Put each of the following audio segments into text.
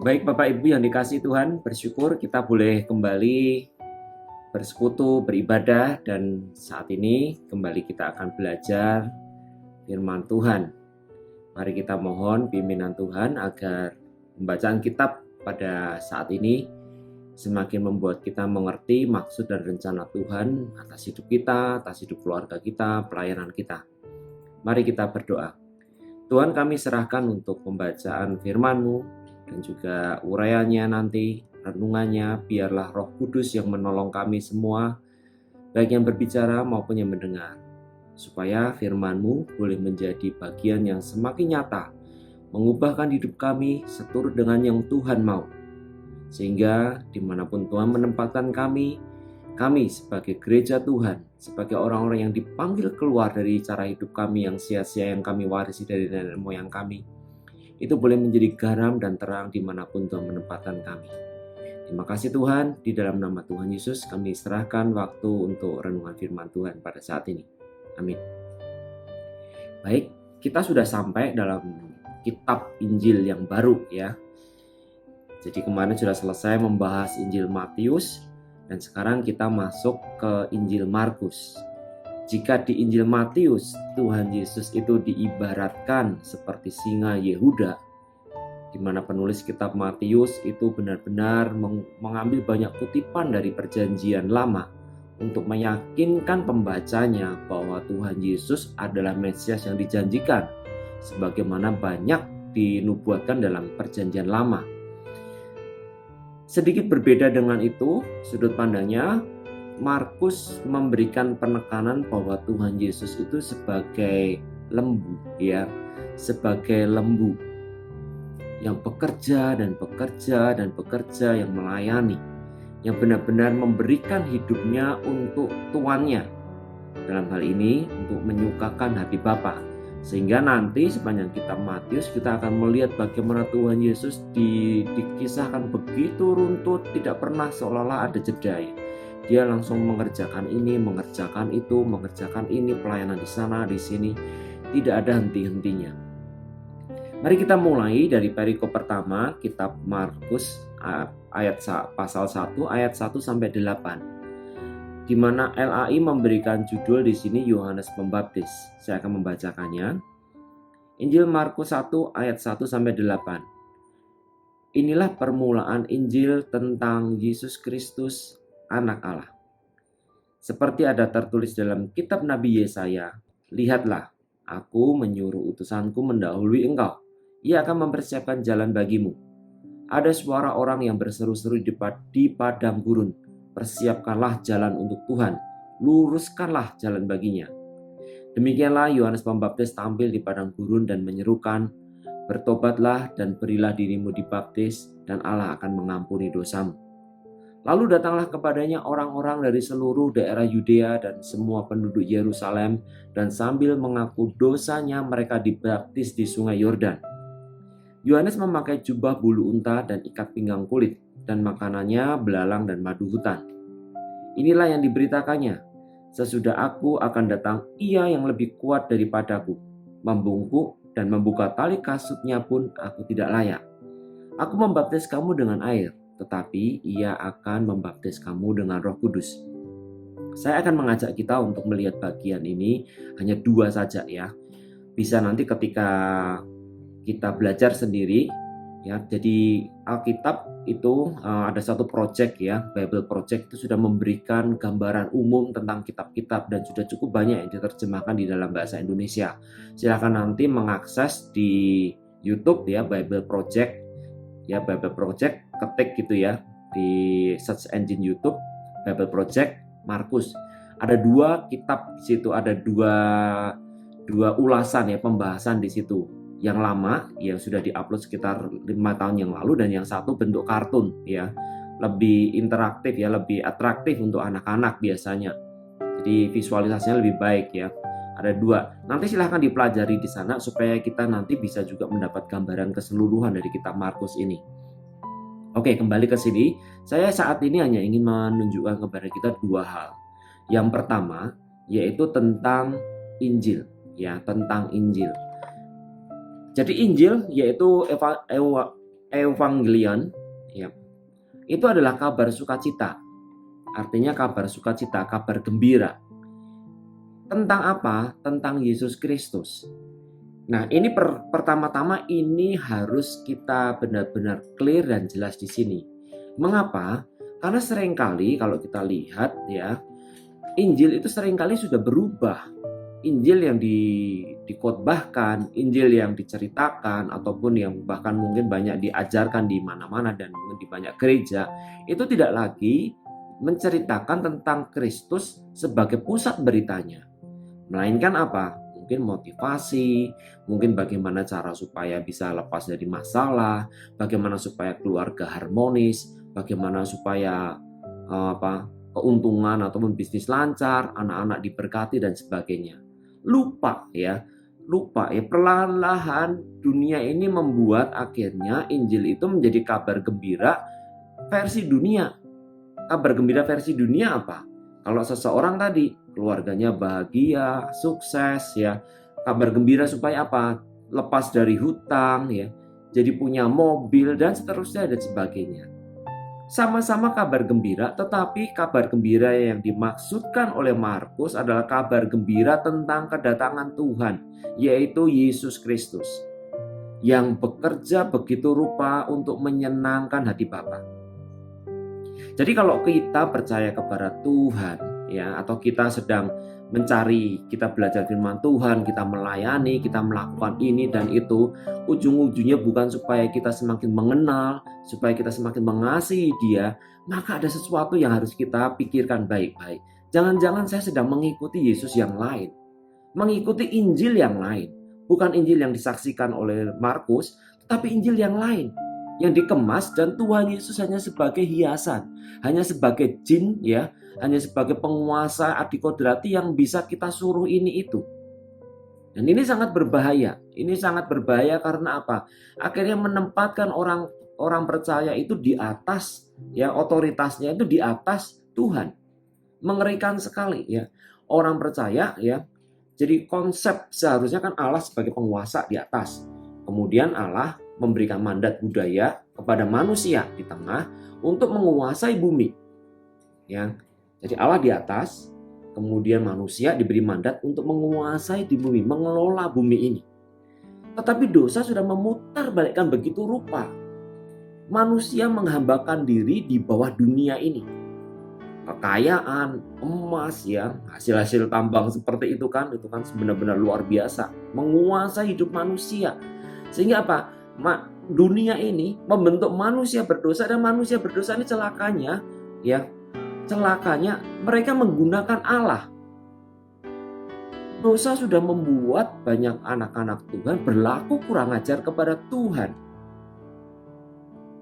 Baik Bapak Ibu yang dikasihi Tuhan, bersyukur kita boleh kembali bersekutu, beribadah, dan saat ini kembali kita akan belajar firman Tuhan. Mari kita mohon pimpinan Tuhan agar pembacaan kitab pada saat ini semakin membuat kita mengerti maksud dan rencana Tuhan atas hidup kita, atas hidup keluarga kita, pelayanan kita. Mari kita berdoa. Tuhan, kami serahkan untuk pembacaan firman-Mu dan juga uraiannya nanti, renungannya, biarlah Roh Kudus yang menolong kami semua, baik yang berbicara maupun yang mendengar, supaya firman-Mu boleh menjadi bagian yang semakin nyata, mengubahkan hidup kami seturut dengan yang Tuhan mau. Sehingga dimanapun Tuhan menempatkan kami sebagai gereja Tuhan, sebagai orang-orang yang dipanggil keluar dari cara hidup kami yang sia-sia yang kami warisi dari nenek moyang kami, itu boleh menjadi garam dan terang dimanapun Tuhan menempatkan kami. Terima kasih Tuhan, di dalam nama Tuhan Yesus kami serahkan waktu untuk renungan firman Tuhan pada saat ini. Amin. Baik, kita sudah sampai dalam kitab Injil yang baru ya. Jadi kemarin sudah selesai membahas Injil Matius dan sekarang kita masuk ke Injil Markus. Jika di Injil Matius, Tuhan Yesus itu diibaratkan seperti singa Yehuda, di mana penulis kitab Matius itu benar-benar mengambil banyak kutipan dari Perjanjian Lama untuk meyakinkan pembacanya bahwa Tuhan Yesus adalah Mesias yang dijanjikan, sebagaimana banyak dinubuatkan dalam Perjanjian Lama. Sedikit berbeda dengan itu, sudut pandangnya, Markus memberikan penekanan bahwa Tuhan Yesus itu sebagai lembu ya, sebagai lembu yang bekerja dan bekerja dan bekerja, yang melayani, yang benar-benar memberikan hidupnya untuk tuannya. Dalam hal ini untuk menyukakan hati Bapa. Sehingga nanti sepanjang kitab Matius kita akan melihat bagaimana Tuhan Yesus dikisahkan begitu runtut, tidak pernah seolah-olah ada jeda. Dia langsung mengerjakan ini, mengerjakan itu, mengerjakan ini, pelayanan di sana, di sini. Tidak ada henti-hentinya. Mari kita mulai dari perikop pertama, kitab Markus pasal 1 ayat 1 sampai 8. Di mana LAI memberikan judul di sini Yohanes Pembaptis. Saya akan membacakannya. Injil Markus 1 ayat 1 sampai 8. Inilah permulaan Injil tentang Yesus Kristus, Anak Allah. Seperti ada tertulis dalam kitab Nabi Yesaya, lihatlah, aku menyuruh utusanku mendahului engkau. Ia akan mempersiapkan jalan bagimu. Ada suara orang yang berseru-seru di padang gurun, persiapkanlah jalan untuk Tuhan, luruskanlah jalan baginya. Demikianlah Yohanes Pembaptis tampil di padang gurun dan menyerukan, bertobatlah dan berilah dirimu dibaptis, dan Allah akan mengampuni dosamu. Lalu datanglah kepadanya orang-orang dari seluruh daerah Yudea dan semua penduduk Yerusalem, dan sambil mengaku dosanya mereka dibaptis di sungai Yordan. Yohanes memakai jubah bulu unta dan ikat pinggang kulit, dan makanannya belalang dan madu hutan. Inilah yang diberitakannya, sesudah aku akan datang ia yang lebih kuat daripadaku, membungkuk dan membuka tali kasutnya pun aku tidak layak. Aku membaptis kamu dengan air, tetapi ia akan membaptis kamu dengan Roh Kudus. Saya akan mengajak kita untuk melihat bagian ini hanya 2 saja ya. Bisa nanti ketika kita belajar sendiri ya. Jadi Alkitab itu ada satu project ya, Bible Project itu sudah memberikan gambaran umum tentang kitab-kitab dan sudah cukup banyak yang diterjemahkan di dalam bahasa Indonesia. Silakan nanti mengakses di YouTube ya, Bible Project. Ya, Bible Project, ketik gitu ya di search engine YouTube, Bible Project Markus. Ada 2 kitab di situ, ada dua ulasan ya, pembahasan di situ. Yang lama yang sudah diupload sekitar 5 tahun yang lalu, dan yang satu bentuk kartun ya, lebih interaktif ya, lebih atraktif untuk anak-anak biasanya. Jadi visualisasinya lebih baik ya. Ada 2. Nanti silahkan dipelajari di sana supaya kita nanti bisa juga mendapat gambaran keseluruhan dari kitab Markus ini. Oke, kembali ke sini. Saya saat ini hanya ingin menunjukkan kepada kita 2 hal. Yang pertama yaitu tentang Injil ya, tentang Injil. Jadi Injil yaitu Evangelion, ya, itu adalah kabar sukacita. Artinya kabar sukacita, kabar gembira. Tentang apa? Tentang Yesus Kristus. Nah, ini pertama-tama ini harus kita benar-benar clear dan jelas di sini. Mengapa? Karena seringkali kalau kita lihat ya, Injil itu seringkali sudah berubah. Injil yang dikhotbahkan, Injil yang diceritakan, ataupun yang bahkan mungkin banyak diajarkan di mana-mana dan di banyak gereja, itu tidak lagi menceritakan tentang Kristus sebagai pusat beritanya. Melainkan apa? Mungkin motivasi, mungkin bagaimana cara supaya bisa lepas dari masalah, bagaimana supaya keluarga harmonis, bagaimana supaya keuntungan ataupun bisnis lancar, anak-anak diberkati dan sebagainya. Lupa ya perlahan-lahan dunia ini membuat akhirnya Injil itu menjadi kabar gembira versi dunia. Kabar gembira versi dunia apa? Kalau seseorang tadi keluarganya bahagia, sukses ya. Kabar gembira supaya apa? Lepas dari hutang ya. Jadi punya mobil dan seterusnya dan sebagainya. Sama-sama kabar gembira, tetapi kabar gembira yang dimaksudkan oleh Markus adalah kabar gembira tentang kedatangan Tuhan, yaitu Yesus Kristus, yang bekerja begitu rupa untuk menyenangkan hati Bapa. Jadi kalau kita percaya kepada Tuhan, ya, atau kita sedang mencari, kita belajar firman Tuhan, kita melayani, kita melakukan ini dan itu, ujung-ujungnya bukan supaya kita semakin mengenal, supaya kita semakin mengasihi Dia, maka ada sesuatu yang harus kita pikirkan baik-baik. Jangan-jangan saya sedang mengikuti Yesus yang lain, mengikuti Injil yang lain, bukan Injil yang disaksikan oleh Markus, tetapi Injil yang lain, yang dikemas dan Tuhan Yesus hanya sebagai hiasan, hanya sebagai jin ya, hanya sebagai penguasa adikodrati yang bisa kita suruh ini itu. Dan ini sangat berbahaya. Ini sangat berbahaya karena apa? Akhirnya menempatkan orang percaya itu di atas ya, otoritasnya itu di atas Tuhan. Mengerikan sekali ya. Orang percaya ya. Jadi konsep seharusnya kan Allah sebagai penguasa di atas. Kemudian Allah memberikan mandat budaya kepada manusia di tengah untuk menguasai bumi. Ya. Jadi Allah di atas, kemudian manusia diberi mandat untuk menguasai di bumi, mengelola bumi ini. Tetapi dosa sudah memutarbalikkan begitu rupa. Manusia menghambakan diri di bawah dunia ini. Kekayaan, emas ya, hasil-hasil tambang seperti itu kan benar-benar luar biasa. Menguasai hidup manusia. Sehingga apa? Dunia ini membentuk manusia berdosa dan manusia berdosa ini celakanya ya. Celakanya mereka menggunakan Allah. Dosa sudah membuat banyak anak-anak Tuhan berlaku kurang ajar kepada Tuhan.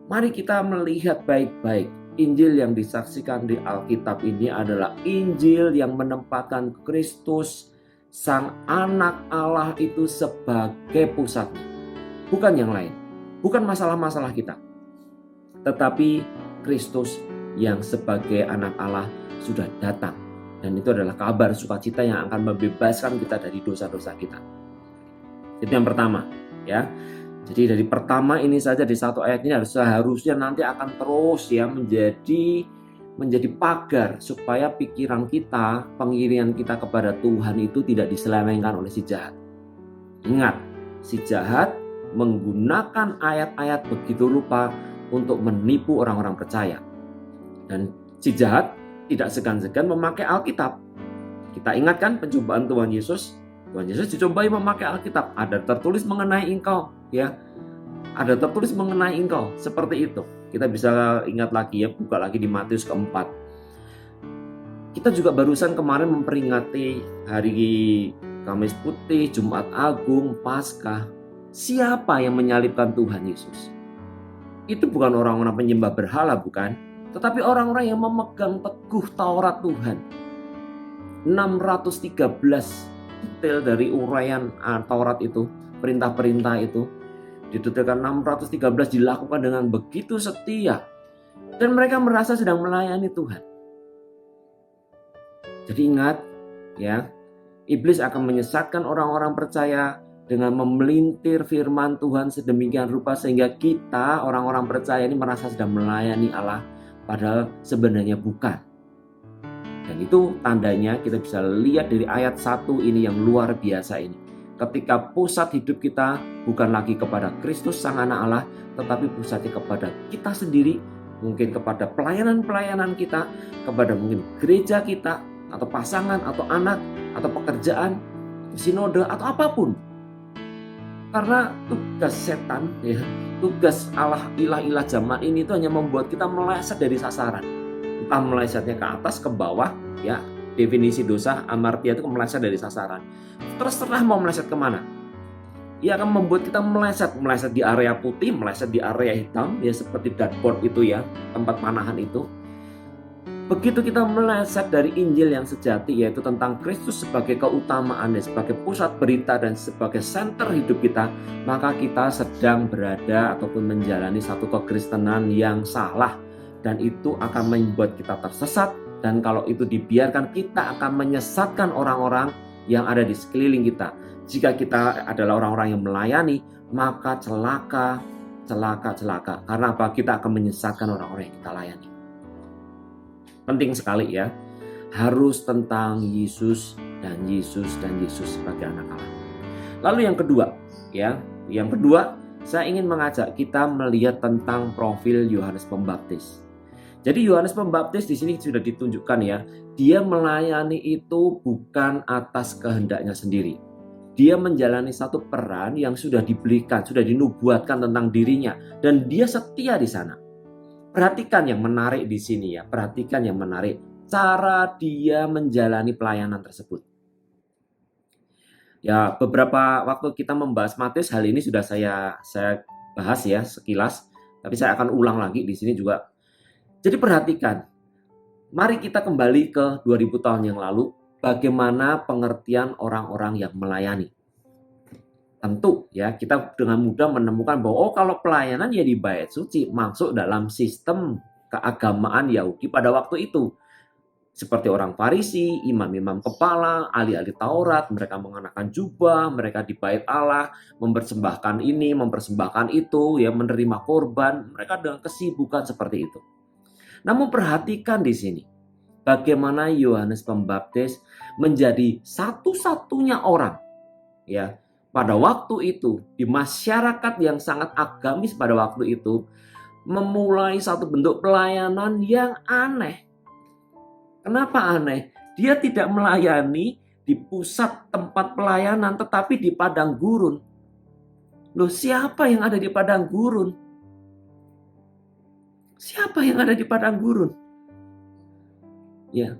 Mari kita melihat baik-baik. Injil yang disaksikan di Alkitab ini adalah Injil yang menempatkan Kristus, Sang Anak Allah itu sebagai pusatnya. Bukan yang lain. Bukan masalah-masalah kita. Tetapi Kristus yang sebagai anak Allah sudah datang, dan itu adalah kabar sukacita yang akan membebaskan kita dari dosa-dosa kita. Itu yang pertama ya. Jadi dari pertama ini saja di satu ayat ini seharusnya nanti akan terus ya menjadi pagar supaya pikiran kita, pengiringan kita kepada Tuhan itu tidak diselewengkan oleh si jahat. Ingat, si jahat menggunakan ayat-ayat begitu rupa untuk menipu orang-orang percaya. Dan si jahat tidak segan-segan memakai Alkitab. Kita ingatkan pencobaan Tuhan Yesus. Tuhan Yesus dicobai memakai Alkitab. Ada tertulis mengenai engkau, ya. Ada tertulis mengenai engkau. Seperti itu. Kita bisa ingat lagi ya, buka lagi di Matius keempat. Kita juga barusan kemarin memperingati hari Kamis Putih, Jumat Agung, Paskah. Siapa yang menyalibkan Tuhan Yesus? Itu bukan orang-orang penyembah berhala, bukan? Tetapi orang-orang yang memegang teguh Taurat Tuhan. 613 detail dari uraian Taurat itu, perintah-perintah itu didetailkan 613 dilakukan dengan begitu setia. Dan mereka merasa sedang melayani Tuhan. Jadi ingat ya, iblis akan menyesatkan orang-orang percaya dengan memelintir firman Tuhan sedemikian rupa sehingga kita orang-orang percaya ini merasa sedang melayani Allah, padahal sebenarnya bukan. Dan itu tandanya kita bisa lihat dari ayat 1 ini yang luar biasa ini. Ketika pusat hidup kita bukan lagi kepada Kristus Sang Anak Allah, tetapi pusatnya kepada kita sendiri, mungkin kepada pelayanan-pelayanan kita, kepada mungkin gereja kita, atau pasangan, atau anak, atau pekerjaan, sinode, atau apapun. Karena tugas setan, ya, tugas ilah-ilah zaman ini itu hanya membuat kita meleset dari sasaran. Entah melesetnya ke atas, ke bawah, ya. Definisi dosa amartia itu meleset dari sasaran. Terserah mau meleset kemana. Ia akan membuat kita meleset di area putih, meleset di area hitam, ya seperti dartboard itu ya, tempat panahan itu. Begitu kita meleset dari Injil yang sejati, yaitu tentang Kristus sebagai keutamaan, sebagai pusat berita dan sebagai center hidup kita, maka kita sedang berada ataupun menjalani satu kekristenan yang salah, dan itu akan membuat kita tersesat. Dan kalau itu dibiarkan, kita akan menyesatkan orang-orang yang ada di sekeliling kita. Jika kita adalah orang-orang yang melayani, maka celaka. Karena apa? Kita akan menyesatkan orang-orang yang kita layani. Penting sekali ya. Harus tentang Yesus dan Yesus sebagai anak Allah. Lalu yang kedua, ya. Yang kedua, saya ingin mengajak kita melihat tentang profil Yohanes Pembaptis. Jadi Yohanes Pembaptis di sini sudah ditunjukkan ya, dia melayani itu bukan atas kehendaknya sendiri. Dia menjalani satu peran yang sudah diberikan, sudah dinubuatkan tentang dirinya, dan dia setia di sana. Perhatikan yang menarik di sini ya, perhatikan yang menarik cara dia menjalani pelayanan tersebut. Ya, beberapa waktu kita membahas Matius, hal ini sudah saya bahas ya sekilas, tapi saya akan ulang lagi di sini juga. Jadi perhatikan, mari kita kembali ke 2000 tahun yang lalu, bagaimana pengertian orang-orang yang melayani. Tentu ya, kita dengan mudah menemukan bahwa kalau pelayanan ya di bait suci, masuk dalam sistem keagamaan Yahudi pada waktu itu. Seperti orang Farisi, imam-imam kepala, ahli-ahli Taurat, mereka mengenakan jubah, mereka di bait Allah, mempersembahkan ini, mempersembahkan itu, ya menerima korban, mereka dengan kesibukan seperti itu. Namun perhatikan di sini, bagaimana Yohanes Pembaptis menjadi satu-satunya orang ya pada waktu itu di masyarakat yang sangat agamis pada waktu itu memulai satu bentuk pelayanan yang aneh. Kenapa aneh? Dia tidak melayani di pusat tempat pelayanan tetapi di padang gurun. Loh, siapa yang ada di padang gurun? Siapa yang ada di padang gurun? Ya.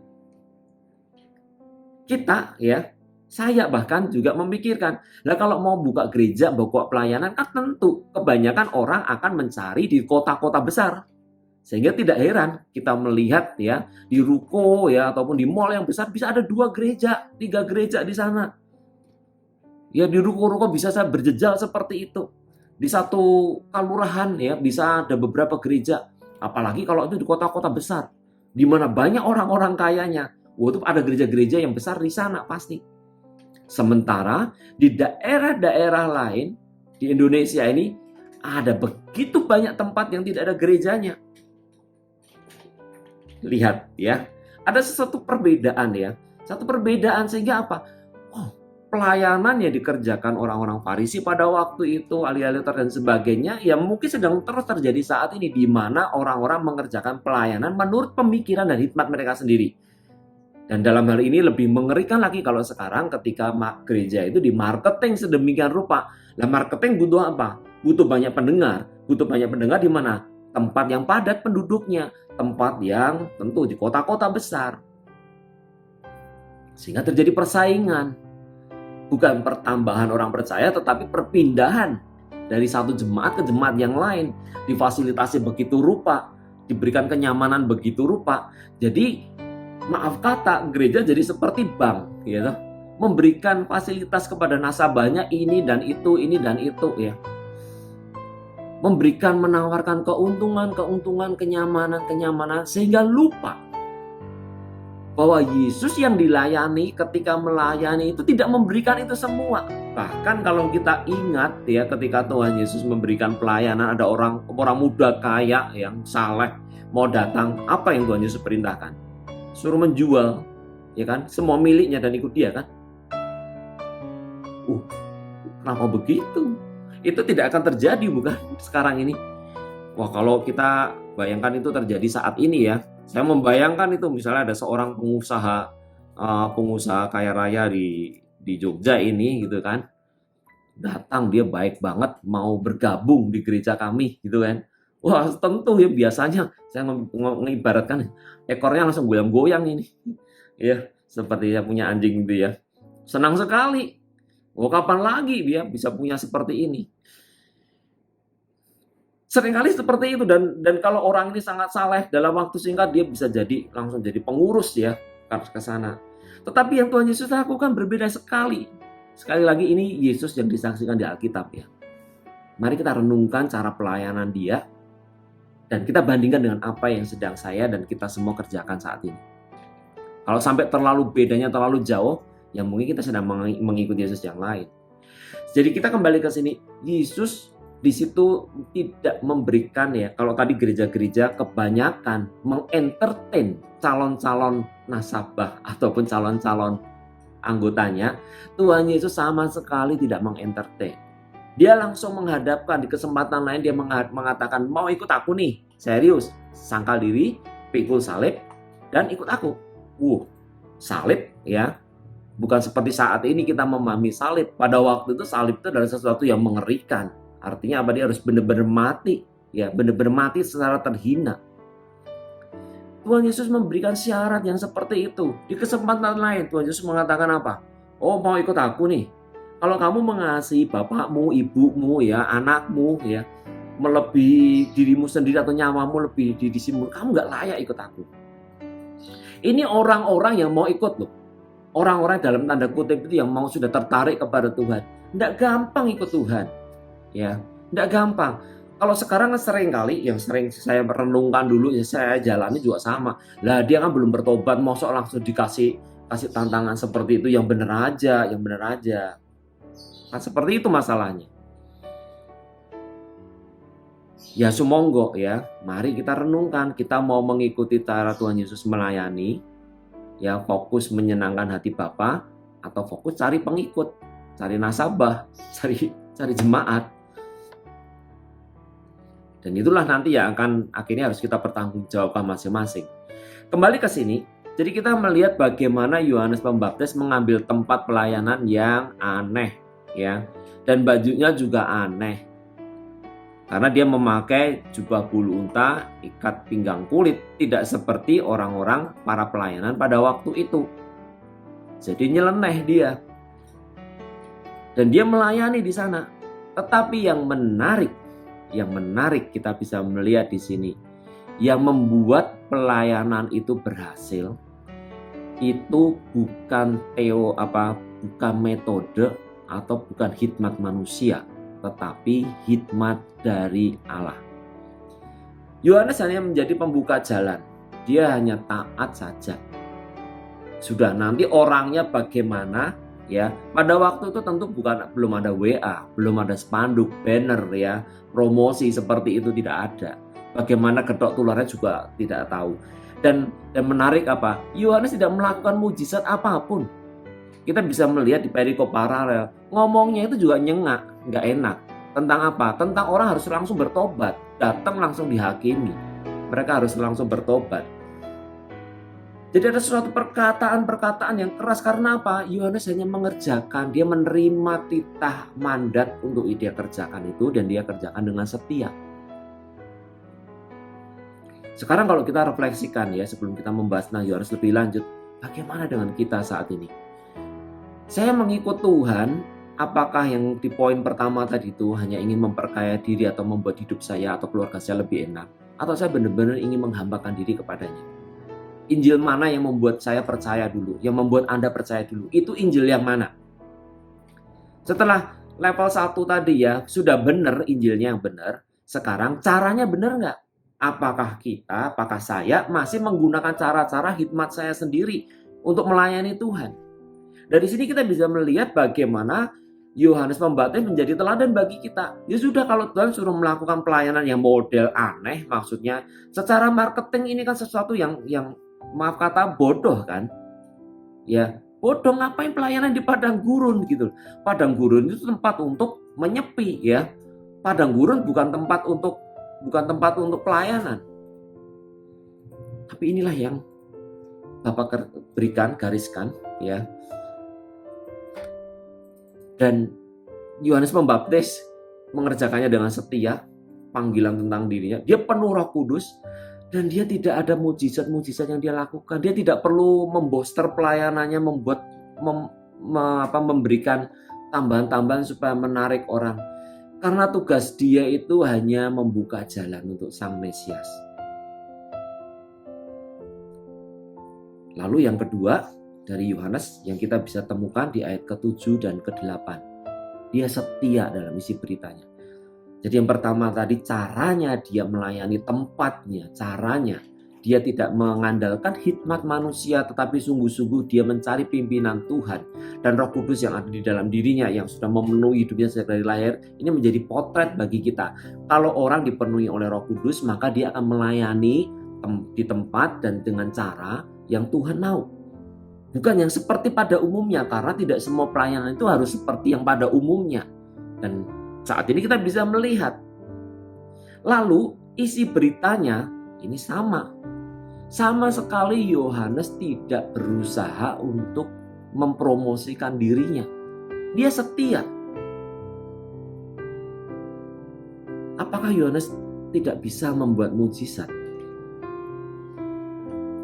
Kita ya, saya bahkan juga memikirkan, lah kalau mau buka gereja, buka pelayanan kan tentu kebanyakan orang akan mencari di kota-kota besar. Sehingga tidak heran kita melihat ya di ruko ya ataupun di mall yang besar bisa ada 2 gereja, 3 gereja di sana. Ya di ruko-ruko bisa saya berjejal seperti itu. Di satu kelurahan ya bisa ada beberapa gereja. Apalagi kalau itu di kota-kota besar, di mana banyak orang-orang kayanya. Itu ada gereja-gereja yang besar di sana pasti. Sementara di daerah-daerah lain di Indonesia ini ada begitu banyak tempat yang tidak ada gerejanya. Lihat ya, ada sesuatu perbedaan ya. Satu perbedaan sehingga apa? Pelayanan yang dikerjakan orang-orang Farisi pada waktu itu, ahli-ahli Taurat dan sebagainya, ya mungkin sedang terus terjadi saat ini di mana orang-orang mengerjakan pelayanan menurut pemikiran dan hikmat mereka sendiri. Dan dalam hal ini lebih mengerikan lagi kalau sekarang ketika gereja itu di marketing sedemikian rupa. Lah marketing butuh apa? Butuh banyak pendengar. Butuh banyak pendengar di mana? Tempat yang padat penduduknya, tempat yang tentu di kota-kota besar. Sehingga terjadi persaingan. Bukan pertambahan orang percaya, tetapi perpindahan dari satu jemaat ke jemaat yang lain. Difasilitasi begitu rupa, diberikan kenyamanan begitu rupa. Jadi, maaf kata, gereja jadi seperti bank, gitu. Memberikan fasilitas kepada nasabahnya ini dan itu, ya. Memberikan, menawarkan keuntungan, kenyamanan, sehingga lupa bahwa Yesus yang dilayani ketika melayani itu tidak memberikan itu semua. Bahkan kalau kita ingat ya, ketika Tuhan Yesus memberikan pelayanan, ada orang muda kaya yang saleh mau datang, apa yang Tuhan Yesus perintahkan? Suruh menjual, ya kan, semua miliknya dan ikut dia kan. Kenapa begitu? Itu tidak akan terjadi bukan sekarang ini? Wah, kalau kita bayangkan itu terjadi saat ini ya, saya membayangkan itu misalnya ada seorang pengusaha kaya raya di Jogja ini gitu kan, datang dia baik banget mau bergabung di gereja kami gitu kan. Wah, tentu ya biasanya saya mengibaratkan ekornya langsung goyang-goyang ini. Ya, seperti saya punya anjing gitu ya. Senang sekali. Oh, kapan lagi dia bisa punya seperti ini? Seringkali seperti itu, dan kalau orang ini sangat saleh, dalam waktu singkat dia bisa langsung jadi pengurus ya ke sana. Tetapi yang Tuhan Yesus lakukan berbeda sekali. Sekali lagi ini Yesus yang disaksikan di Alkitab ya. Mari kita renungkan cara pelayanan dia dan kita bandingkan dengan apa yang sedang saya dan kita semua kerjakan saat ini. Kalau sampai bedanya terlalu jauh, ya mungkin kita sedang mengikuti Yesus yang lain. Jadi kita kembali ke sini, Yesus di situ tidak memberikan ya, kalau tadi gereja-gereja kebanyakan mengentertain calon-calon nasabah ataupun calon-calon anggotanya, Tuhan Yesus sama sekali tidak mengentertain. Dia langsung menghadapkan, di kesempatan lain dia mengatakan, mau ikut aku nih, serius, sangkal diri, pikul salib, dan ikut aku. Salib ya, bukan seperti saat ini kita memahami salib. Pada waktu itu salib itu adalah sesuatu yang mengerikan. Artinya apa? Dia harus benar-benar mati, ya, benar-benar mati secara terhina. Tuhan Yesus memberikan syarat yang seperti itu. Di kesempatan lain Tuhan Yesus mengatakan apa? Oh, mau ikut aku nih. Kalau kamu mengasihi bapakmu, ibumu, ya, anakmu, ya, melebihi dirimu sendiri atau nyawamu lebih di dirimu, kamu nggak layak ikut aku. Ini orang-orang yang mau ikut loh. Orang-orang dalam tanda kutip itu yang mau sudah tertarik kepada Tuhan. Nggak gampang ikut Tuhan. Ya, nggak gampang. Kalau sekarang sering kali yang sering saya merenungkan dulu ya, saya jalani juga sama. Lah dia kan belum bertobat, mosok langsung dikasih tantangan seperti itu, yang benar aja. Nah, seperti itu masalahnya. Ya sumonggo ya, mari kita renungkan, kita mau mengikuti cara Tuhan Yesus melayani, ya fokus menyenangkan hati Bapa atau fokus cari pengikut, cari nasabah, cari jemaat. Dan itulah nanti yang akan akhirnya harus kita pertanggungjawabkan masing-masing. Kembali ke sini, jadi kita melihat bagaimana Yohanes Pembaptis mengambil tempat pelayanan yang aneh, ya, dan bajunya juga aneh, karena dia memakai jubah bulu unta, ikat pinggang kulit, tidak seperti orang-orang para pelayanan pada waktu itu. Jadi nyeleneh dia, dan dia melayani di sana. Tetapi yang menarik kita bisa melihat di sini, yang membuat pelayanan itu berhasil itu bukan bukan metode atau bukan hikmat manusia, tetapi hikmat dari Allah. Yohanes hanya menjadi pembuka jalan, dia hanya taat saja. Sudah, nanti orangnya bagaimana? Ya, pada waktu itu tentu belum ada WA, belum ada spanduk, banner ya, promosi seperti itu tidak ada. Bagaimana getok tularnya juga tidak tahu. Dan menarik apa? Yohanes tidak melakukan mujizat apapun. Kita bisa melihat di perikop paralel, ngomongnya itu juga nyengak, nggak enak. Tentang apa? Tentang orang harus langsung bertobat, datang langsung dihakimi. Mereka harus langsung bertobat. Jadi ada suatu perkataan yang keras, karena apa? Yohanes hanya mengerjakan, dia menerima titah mandat untuk dia kerjakan itu, dan dia kerjakan dengan setia. Sekarang kalau kita refleksikan ya, sebelum kita membahas tentang Yohanes lebih lanjut, bagaimana dengan kita saat ini? Saya mengikut Tuhan, apakah yang di poin pertama tadi itu hanya ingin memperkaya diri atau membuat hidup saya atau keluarga saya lebih enak, atau saya benar-benar ingin menghambakan diri kepadanya? Injil mana yang membuat saya percaya dulu, yang membuat Anda percaya dulu? Itu Injil yang mana? Setelah level 1 tadi ya, sudah benar Injilnya yang benar, sekarang caranya benar nggak? Apakah saya masih menggunakan cara-cara hikmat saya sendiri untuk melayani Tuhan? Dari sini kita bisa melihat bagaimana Yohanes Pembaptis menjadi teladan bagi kita. Ya sudah, kalau Tuhan suruh melakukan pelayanan yang model aneh, maksudnya secara marketing ini kan sesuatu yang maaf kata bodoh kan? Ya, bodoh, ngapain pelayanan di padang gurun gitu. Padang gurun itu tempat untuk menyepi ya. Padang gurun bukan tempat untuk pelayanan. Tapi inilah yang Bapak berikan, gariskan ya. Dan Yohanes Pembaptis mengerjakannya dengan setia, panggilan tentang dirinya. Dia penuh Roh Kudus dan dia tidak ada mujizat-mujizat yang dia lakukan. Dia tidak perlu memboster pelayanannya, memberikan tambahan-tambahan supaya menarik orang. Karena tugas dia itu hanya membuka jalan untuk Sang Mesias. Lalu yang kedua dari Yohanes yang kita bisa temukan di ayat ke-7 dan ke-8. Dia setia dalam isi beritanya. Jadi yang pertama tadi, caranya dia melayani, tempatnya, caranya. Dia tidak mengandalkan hikmat manusia, tetapi sungguh-sungguh dia mencari pimpinan Tuhan. Dan Roh Kudus yang ada di dalam dirinya, yang sudah memenuhi hidupnya sejak dari lahir, ini menjadi potret bagi kita. Kalau orang dipenuhi oleh Roh Kudus, maka dia akan melayani di tempat dan dengan cara yang Tuhan mau. Bukan yang seperti pada umumnya, karena tidak semua pelayanan itu harus seperti yang pada umumnya. Dan saat ini kita bisa melihat. Lalu isi beritanya ini sama. Sama sekali Yohanes tidak berusaha untuk mempromosikan dirinya. Dia setia. Apakah Yohanes tidak bisa membuat mujizat?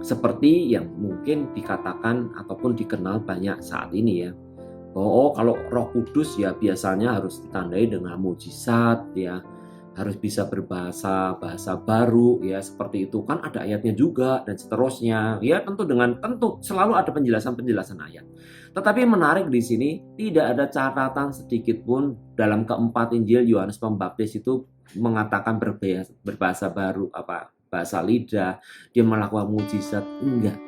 Seperti yang mungkin dikatakan ataupun dikenal banyak saat ini ya. Kalau Roh Kudus ya biasanya harus ditandai dengan mujizat ya. Harus bisa bahasa baru ya, seperti itu kan ada ayatnya juga dan seterusnya. Ya tentu selalu ada penjelasan ayat. Tetapi menarik di sini tidak ada catatan sedikit pun dalam keempat Injil Yohanes Pembaptis itu mengatakan berbahasa baru, bahasa lidah, dia melakukan mujizat, enggak.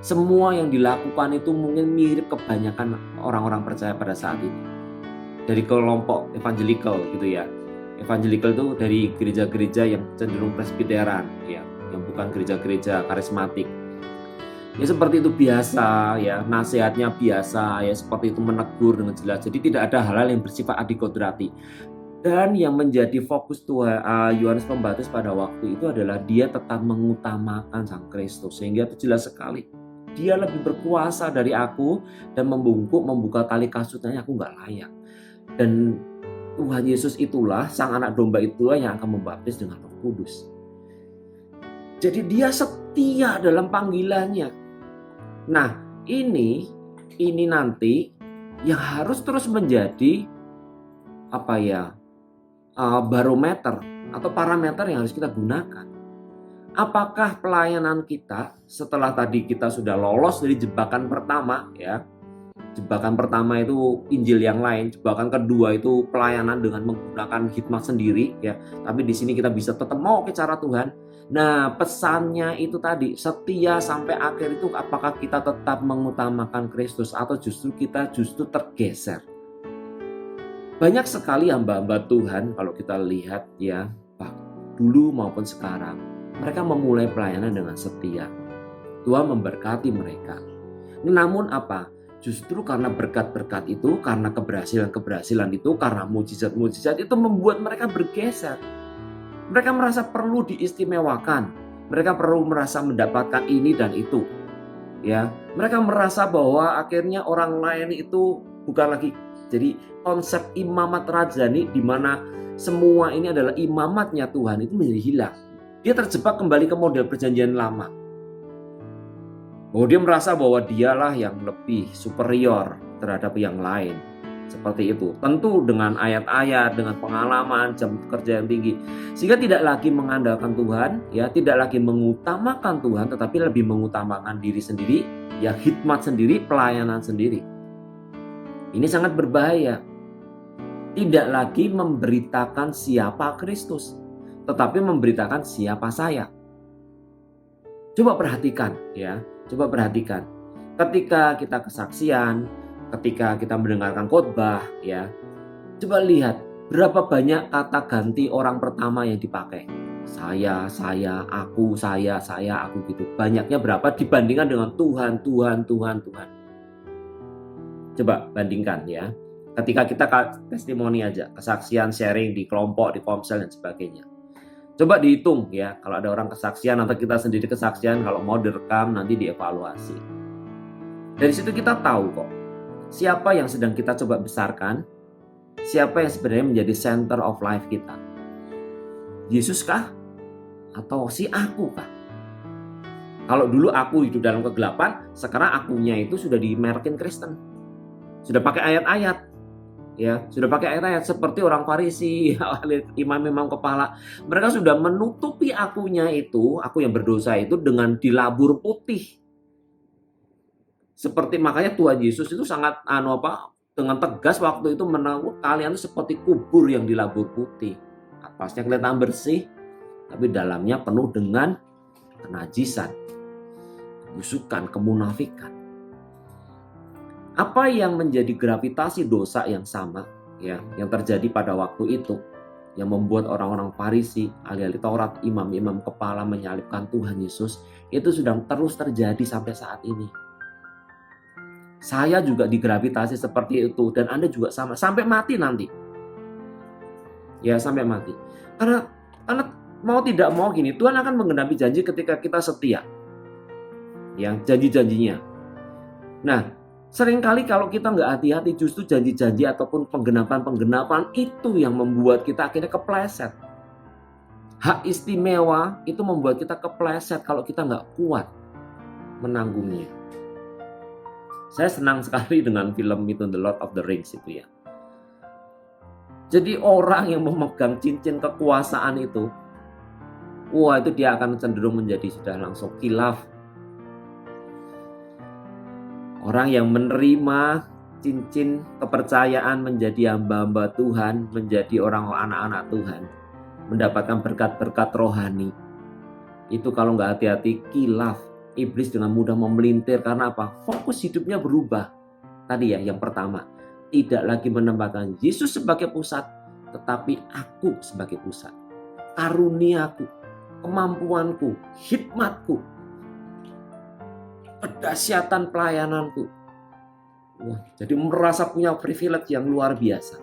Semua yang dilakukan itu mungkin mirip kebanyakan orang-orang percaya pada saat ini. Dari kelompok evangelical gitu ya. Evangelical itu dari gereja-gereja yang cenderung presbiteran ya, yang bukan gereja-gereja karismatik. Ya seperti itu biasa ya, nasihatnya biasa ya, seperti itu menegur dengan jelas. Jadi tidak ada hal-hal yang bersifat adikodrati. Dan yang menjadi fokus Yohanes Pembaptis pada waktu itu adalah dia tetap mengutamakan Sang Kristus. Sehingga itu jelas sekali. Dia lebih berkuasa dari aku dan membuka tali kasutnya, aku nggak layak. Dan Tuhan Yesus itulah, Sang Anak Domba itulah yang akan membaptis dengan Roh Kudus. Jadi dia setia dalam panggilannya. Nah ini nanti yang harus terus menjadi barometer atau parameter yang harus kita gunakan. Apakah pelayanan kita setelah tadi kita sudah lolos dari jebakan pertama ya. Jebakan pertama itu Injil yang lain, jebakan kedua itu pelayanan dengan menggunakan hikmat sendiri ya. Tapi di sini kita bisa tetap mau ke cara Tuhan. Nah, pesannya itu tadi, setia sampai akhir itu, apakah kita tetap mengutamakan Kristus atau kita tergeser? Banyak sekali hamba-hamba Tuhan kalau kita lihat ya, dulu maupun sekarang, mereka memulai pelayanan dengan setia. Tuhan memberkati mereka. Namun justru karena berkat-berkat itu, karena keberhasilan itu, karena mujizat-mujizat itu membuat mereka bergeser. Mereka merasa perlu diistimewakan. Mereka perlu merasa mendapatkan ini dan itu. Ya, mereka merasa bahwa akhirnya orang lain itu bukan lagi. Jadi konsep imamat rajani di mana semua ini adalah imamatnya Tuhan itu menjadi hilang. Dia terjebak kembali ke model perjanjian lama. Dia merasa bahwa dialah yang lebih superior terhadap yang lain. Seperti itu. Tentu dengan ayat-ayat, dengan pengalaman, jam kerja yang tinggi. Sehingga tidak lagi mengandalkan Tuhan, ya, tidak lagi mengutamakan Tuhan, tetapi lebih mengutamakan diri sendiri, ya, hikmat sendiri, pelayanan sendiri. Ini sangat berbahaya. Tidak lagi memberitakan siapa Kristus, tetapi memberitakan siapa saya. Coba perhatikan ya, coba perhatikan. Ketika kita kesaksian, ketika kita mendengarkan khotbah ya, coba lihat berapa banyak kata ganti orang pertama yang dipakai. Saya, aku, saya, aku gitu. Banyaknya berapa dibandingkan dengan Tuhan, Tuhan, Tuhan, Tuhan. Coba bandingkan ya. Ketika kita testimoni aja, kesaksian, sharing di kelompok, di komsel dan sebagainya. Coba dihitung ya, kalau ada orang kesaksian atau kita sendiri kesaksian, kalau mau direkam nanti dievaluasi. Dari situ kita tahu kok, siapa yang sedang kita coba besarkan, siapa yang sebenarnya menjadi center of life kita. Yesus kah? Atau si aku kah? Kalau dulu aku hidup dalam kegelapan, sekarang akunya itu sudah dimerkin Kristen. Sudah pakai ayat-ayat. Ya, sudah pakai ayat-ayat seperti orang Farisi, imam-imam kepala. Mereka sudah menutupi akunya itu, aku yang berdosa itu dengan dilabur putih. Seperti makanya Tuhan Yesus itu sangat dengan tegas waktu itu menahu kalian itu seperti kubur yang dilabur putih. Atasnya kelihatan bersih, tapi dalamnya penuh dengan kenajisan, kebusukan, kemunafikan. Apa yang menjadi gravitasi dosa yang sama ya, yang terjadi pada waktu itu, yang membuat orang-orang Farisi, ahli-ahli Taurat, imam-imam kepala menyalibkan Tuhan Yesus, itu sudah terus terjadi sampai saat ini. Saya juga digravitasi seperti itu, dan Anda juga sama, sampai mati nanti. Ya, sampai mati. Karena mau tidak mau gini, Tuhan akan menggenapi janji ketika kita setia. Ya, janji-janjinya. Nah, seringkali kalau kita nggak hati-hati, justru janji-janji ataupun penggenapan-penggenapan itu yang membuat kita akhirnya kepleset. Hak istimewa itu membuat kita kepleset kalau kita nggak kuat menanggungnya. Saya senang sekali dengan film itu The Lord of the Rings itu ya. Jadi orang yang memegang cincin kekuasaan itu, wah itu dia akan cenderung menjadi sudah langsung khilaf. Orang yang menerima cincin kepercayaan menjadi hamba-hamba Tuhan, menjadi orang anak-anak Tuhan, mendapatkan berkat-berkat rohani. Itu kalau nggak hati-hati khilaf. Iblis dengan mudah memelintir karena apa? Fokus hidupnya berubah. Tadi ya yang pertama, tidak lagi menempatkan Yesus sebagai pusat, tetapi aku sebagai pusat. Karuniaku, kemampuanku, hikmatku, kedahsyatan pelayananku. Wah, jadi merasa punya privilege yang luar biasa.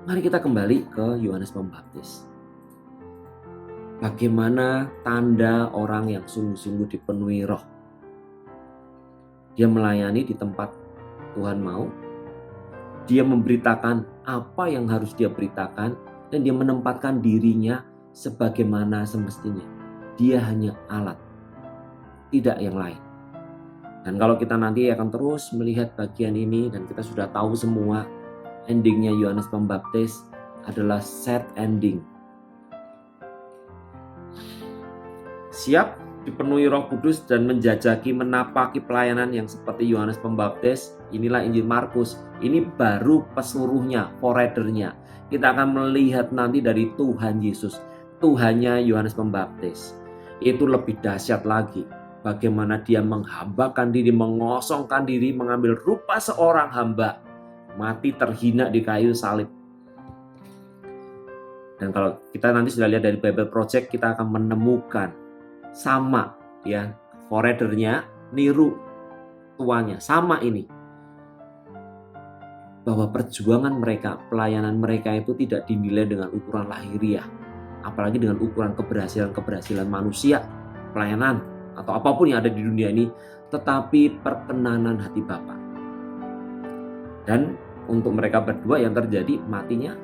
Mari kita kembali ke Yohanes Pembaptis. Bagaimana tanda orang yang sungguh-sungguh dipenuhi roh? Dia melayani di tempat Tuhan mau. Dia memberitakan apa yang harus dia beritakan, dan dia menempatkan dirinya sebagaimana semestinya. Dia hanya alat, tidak yang lain. Dan kalau kita nanti akan terus melihat bagian ini, dan kita sudah tahu semua endingnya Yohanes Pembaptis adalah sad ending. Siap dipenuhi Roh Kudus dan menjajaki, menapaki pelayanan yang seperti Yohanes Pembaptis. Inilah Injil Markus. Ini baru pesuruhnya, forerunnernya. Kita akan melihat nanti dari Tuhan Yesus, Tuhannya Yohanes Pembaptis. Itu lebih dahsyat lagi. Bagaimana dia menghambakan diri, mengosongkan diri, mengambil rupa seorang hamba, mati terhina di kayu salib. Dan kalau kita nanti sudah lihat dari Bible Project, kita akan menemukan sama ya, forerunnernya niru tuanya, sama ini. Bahwa perjuangan mereka, pelayanan mereka itu tidak dinilai dengan ukuran lahiriah, apalagi dengan ukuran keberhasilan manusia, pelayanan atau apapun yang ada di dunia ini, tetapi perkenanan hati Bapa. Dan untuk mereka berdua yang terjadi matinya,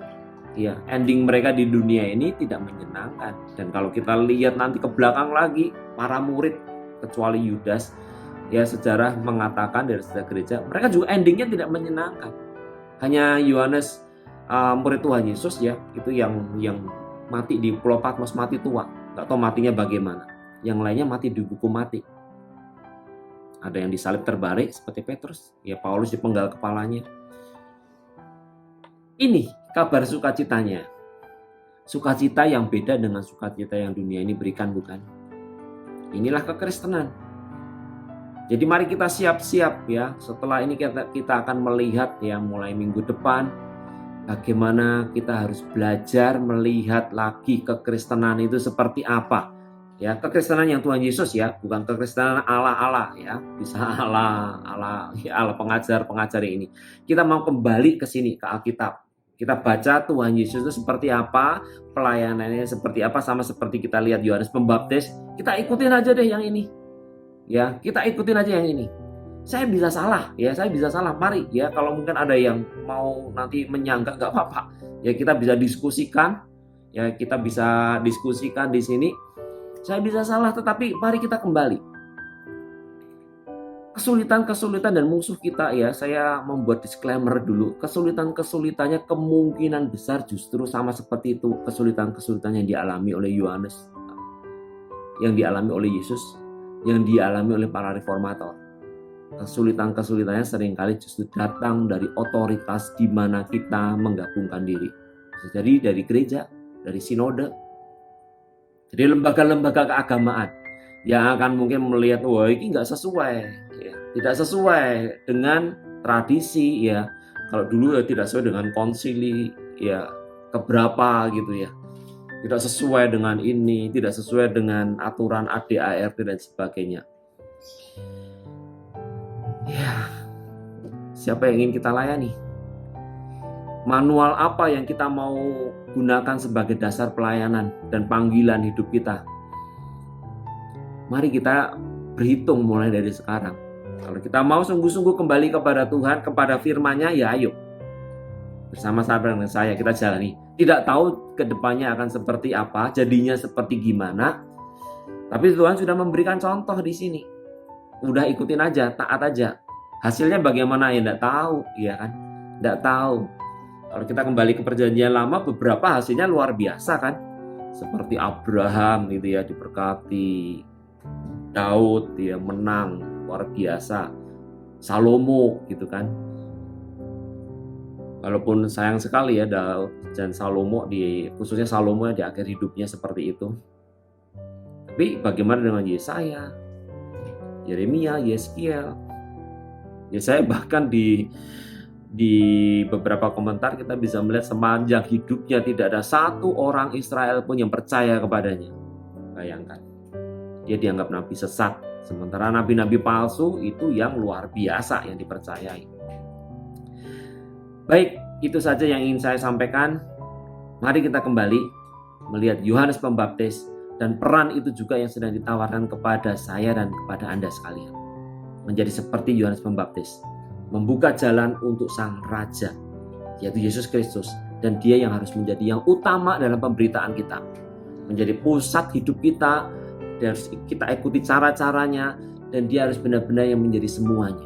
ya, ending mereka di dunia ini tidak menyenangkan. Dan kalau kita lihat nanti ke belakang lagi, para murid kecuali Yudas, ya sejarah mengatakan dari sejarah gereja, mereka juga endingnya tidak menyenangkan. Hanya Yohanes, murid Tuhan Yesus ya, itu yang mati di Pulau Patmos, mati tua. Nggak tahu matinya bagaimana. Yang lainnya mati dihukum mati. Ada yang disalib terbalik seperti Petrus, ya Paulus dipenggal kepalanya. Ini kabar sukacitanya. Sukacita yang beda dengan sukacita yang dunia ini berikan, bukan? Inilah kekristenan. Jadi mari kita siap-siap ya. Setelah ini kita akan melihat ya mulai minggu depan bagaimana kita harus belajar melihat lagi kekristenan itu seperti apa. Ya, kekristenan yang Tuhan Yesus ya, bukan kekristenan ala-ala ya. Bisa ala pengajar ini. Kita mau kembali ke sini ke Alkitab. Kita baca Tuhan Yesus itu seperti apa, pelayanannya seperti apa, sama seperti kita lihat Yohanes Pembaptis. Kita ikutin aja deh yang ini. Ya, kita ikutin aja yang ini. Saya bisa salah, ya saya bisa salah. Mari ya, kalau mungkin ada yang mau nanti menyanggah nggak apa-apa. Ya kita bisa diskusikan, ya kita bisa diskusikan di sini. Saya bisa salah, tetapi mari kita kembali. Kesulitan-kesulitan dan musuh kita ya, saya membuat disclaimer dulu. Kesulitan-kesulitannya kemungkinan besar justru sama seperti itu kesulitan-kesulitan yang dialami oleh Yohanes, yang dialami oleh Yesus, yang dialami oleh para reformator. Kesulitan-kesulitannya seringkali justru datang dari otoritas di mana kita menggabungkan diri. Bisa jadi dari gereja, dari sinode, jadi lembaga-lembaga keagamaan yang akan mungkin melihat, wah ini nggak sesuai, ya, tidak sesuai dengan tradisi ya. Kalau dulu ya tidak sesuai dengan konsili ya keberapa gitu ya. Tidak sesuai dengan ini, tidak sesuai dengan aturan ADART dan sebagainya. Ya, siapa yang ingin kita layani? Manual apa yang kita mau gunakan sebagai dasar pelayanan dan panggilan hidup kita? Mari kita berhitung mulai dari sekarang. Kalau kita mau sungguh-sungguh kembali kepada Tuhan, kepada firman-Nya, ya ayo. Bersama-sama dengan saya kita jalani. Tidak tahu ke depannya akan seperti apa, jadinya seperti gimana. Tapi Tuhan sudah memberikan contoh di sini. Udah ikutin aja, taat aja. Hasilnya bagaimana ya enggak tahu, ya kan? Enggak tahu. Kalau kita kembali ke perjanjian lama, beberapa hasilnya luar biasa kan? Seperti Abraham gitu ya, diberkati. Daud dia menang luar biasa. Salomo gitu kan. Walaupun sayang sekali ya Daud dan Salomo khususnya Salomo di akhir hidupnya seperti itu. Tapi bagaimana dengan Yesaya, Yeremia, Yeskiel? Ya saya bahkan di beberapa komentar kita bisa melihat sepanjang hidupnya tidak ada satu orang Israel pun yang percaya kepadanya. Bayangkan, dia dianggap nabi sesat, sementara nabi-nabi palsu itu yang luar biasa yang dipercayai. Baik, itu saja yang ingin saya sampaikan. Mari kita kembali melihat Yohanes Pembaptis dan peran itu juga yang sedang ditawarkan kepada saya dan kepada Anda sekalian. Menjadi seperti Yohanes Pembaptis, membuka jalan untuk Sang Raja, yaitu Yesus Kristus, dan Dia yang harus menjadi yang utama dalam pemberitaan kita, menjadi pusat hidup kita. Dan harus kita ikuti cara-caranya, dan Dia harus benar-benar yang menjadi semuanya.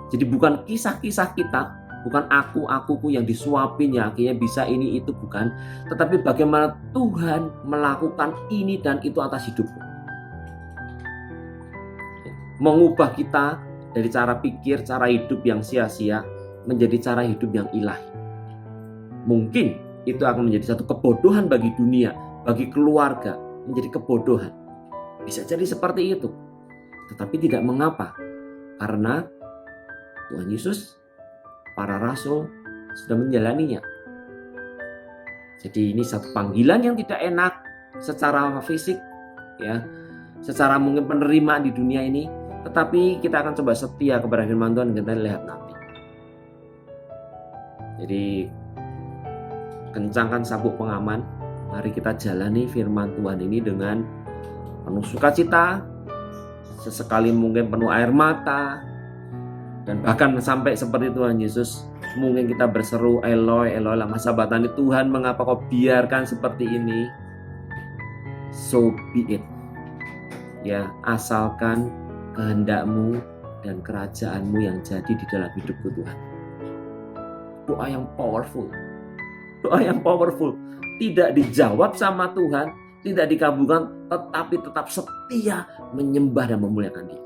Jadi bukan kisah-kisah kita, bukan aku-akuku yang disuapin ya akhirnya bisa ini itu, bukan, tetapi bagaimana Tuhan melakukan ini dan itu atas hidupku, mengubah kita dari cara pikir, cara hidup yang sia-sia menjadi cara hidup yang ilahi. Mungkin itu akan menjadi satu kebodohan bagi dunia, bagi keluarga, menjadi kebodohan. Bisa jadi seperti itu. Tetapi tidak mengapa, karena Tuhan Yesus, para rasul sudah menjalaninya. Jadi ini satu panggilan yang tidak enak secara fisik ya, secara mungkin penerimaan di dunia ini, tetapi kita akan coba setia kepada firman Tuhan dan kita lihat nanti. Jadi kencangkan sabuk pengaman, mari kita jalani firman Tuhan ini dengan penuh sukacita, sesekali mungkin penuh air mata, dan bahkan sampai seperti Tuhan Yesus, mungkin kita berseru, Eloi, Eloi lama sabachthani, Tuhan mengapa kau biarkan seperti ini? So be it. Ya, asalkan kehendak-Mu dan kerajaan-Mu yang jadi di dalam hidupku Tuhan. Doa yang powerful. Doa yang powerful. Tidak dijawab sama Tuhan, tidak dikabulkan, tetapi tetap setia menyembah dan memuliakan Dia.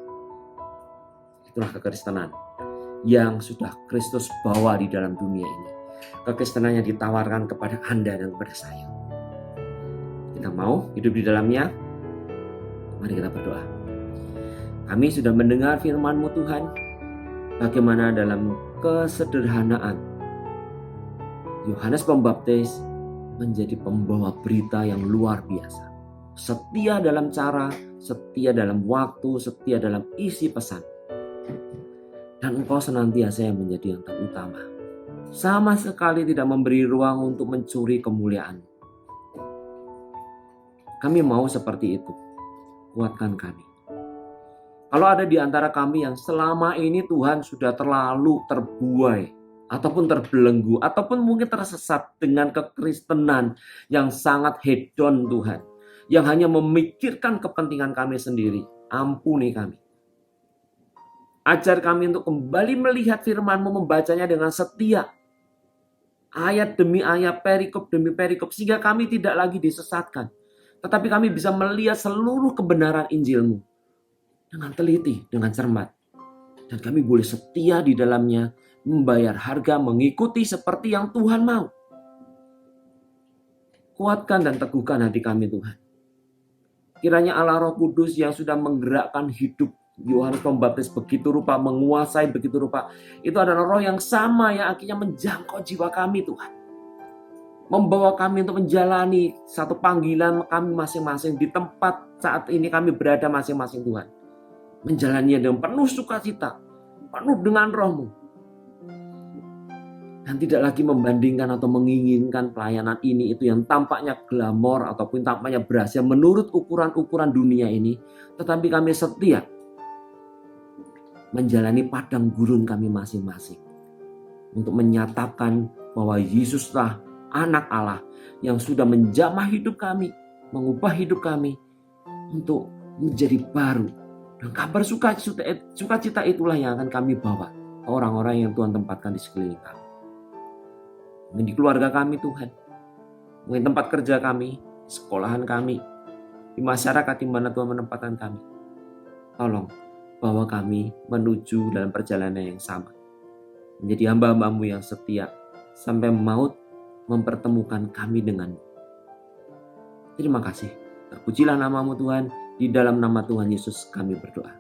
Itulah kekristenan yang sudah Kristus bawa di dalam dunia ini. Kekristenan yang ditawarkan kepada Anda dan kepada saya. Kita mau hidup di dalamnya? Mari kita berdoa. Kami sudah mendengar firman-Mu Tuhan, bagaimana dalam kesederhanaan Yohanes Pembaptis menjadi pembawa berita yang luar biasa. Setia dalam cara, setia dalam waktu, setia dalam isi pesan. Dan Engkau senantiasa yang menjadi yang terutama. Sama sekali tidak memberi ruang untuk mencuri kemuliaan. Kami mau seperti itu. Kuatkan kami. Kalau ada di antara kami yang selama ini Tuhan sudah terlalu terbuai, ataupun terbelenggu, ataupun mungkin tersesat dengan kekristenan yang sangat hedon Tuhan, yang hanya memikirkan kepentingan kami sendiri, ampuni kami. Ajar kami untuk kembali melihat firman-Mu, membacanya dengan setia, ayat demi ayat, perikop demi perikop, sehingga kami tidak lagi disesatkan, tetapi kami bisa melihat seluruh kebenaran Injil-Mu dengan teliti, dengan cermat. Dan kami boleh setia di dalamnya, membayar harga, mengikuti seperti yang Tuhan mau. Kuatkan dan teguhkan hati kami Tuhan. Kiranya Allah Roh Kudus yang sudah menggerakkan hidup Yohanes Pembaptis begitu rupa, menguasai begitu rupa, itu adalah roh yang sama yang akhirnya menjangkau jiwa kami Tuhan. Membawa kami untuk menjalani satu panggilan kami masing-masing di tempat saat ini kami berada masing-masing Tuhan. Menjalaninya dengan penuh sukacita, penuh dengan Roh-Mu. Dan tidak lagi membandingkan atau menginginkan pelayanan ini itu yang tampaknya glamor ataupun tampaknya berhasil menurut ukuran-ukuran dunia ini. Tetapi kami setia menjalani padang gurun kami masing-masing. Untuk menyatakan bahwa Yesuslah anak Allah yang sudah menjamah hidup kami, mengubah hidup kami untuk menjadi baru. Dan kabar sukacita itulah yang akan kami bawa ke orang-orang yang Tuhan tempatkan di sekeliling kami. Mungkin di keluarga kami Tuhan, mungkin tempat kerja kami, sekolahan kami, di masyarakat di mana Tuhan menempatkan kami. Tolong bawa kami menuju dalam perjalanan yang sama. Menjadi hamba-hamba-Mu yang setia sampai maut mempertemukan kami dengan-Mu. Terima kasih. Terpujilah nama-Mu Tuhan. Di dalam nama Tuhan Yesus kami berdoa.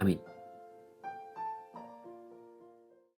Amin.